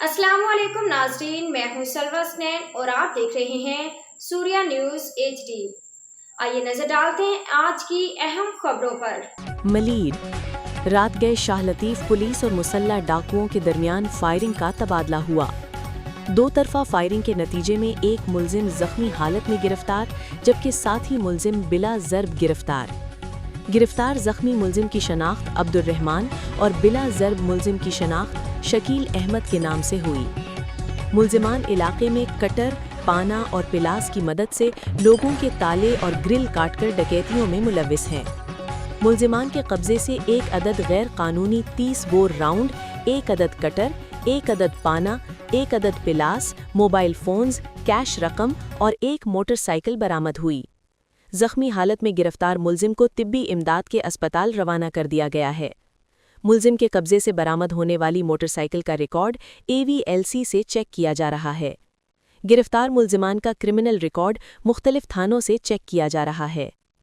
अस्सलाम वालेकुम नाजरीन, मैं हूं सलवा स्नैन और आप देख रहे हैं सूर्या न्यूज़ HD। आइए नजर डालते हैं आज की अहम खबरों पर। मलीर रात गए शाह लतीफ पुलिस और मुसल्ला डाकुओं के दरमियान फायरिंग का तबादला हुआ। दो तरफा फायरिंग के नतीजे में एक मुलजिम जख्मी हालत में गिरफ्तार, जबकि साथ ही मुलजिम बिला जर्ब गिरफ्तार जख्मी मुलजिम की शनाख्त अब्दुल रहमान और बिला जर्ब मुलजिम की शनाख्त शकील अहमद के नाम से हुई। मुलजिमान इलाके में कटर, पाना और पिलास की मदद से लोगों के ताले और ग्रिल काटकर डकैतियों में मुलविस हैं। मुलजिमान के कब्जे से एक अदद गैर कानूनी 30 बोर राउंड, एक अदद कटर, एक अदद पाना, एक अदद पिलास, मोबाइल फोन्स, कैश रकम और एक मोटरसाइकिल बरामद हुई। जख्मी हालत में गिरफ्तार मुलजिम को तिब्बी इमदाद के अस्पताल रवाना कर दिया गया है। मुलजिम के कब्जे से बरामद होने वाली मोटरसाइकिल का रिकॉर्ड AVLC से चेक किया जा रहा है। गिरफ्तार मुलजिमान का क्रिमिनल रिकॉर्ड मुख्तलिफ थानों से चेक किया जा रहा है।